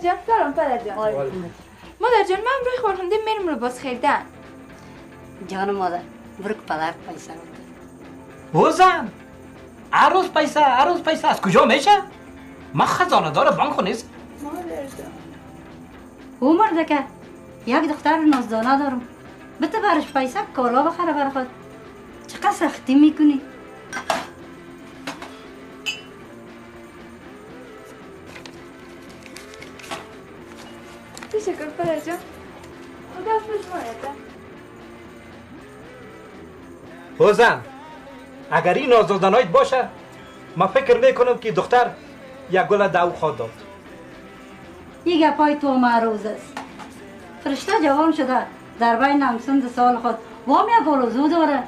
جان سلام پدر جان. مادر جان من روی خورخنده میرم لباس خریدن. جان مادر برو که پدر پیسه بده. بازم عروس پیسه از کجا میشه؟ من خزانه دار بانک نیست. مادر جان او مرده که یک دختر نازدانه دارم بده برش پیسه کالا بخره بر خود. چقدر سختی میکنی؟ تشکر پدر جان. خدا حافظ مادر جان. بازم اگر این آزادانایت باشه من فکر میکنم که دختر یک گل دو خواهد داد. این گپای تو معروض است. فرشته جوان شده در بین همسند سال خود وام یک گل زو داره.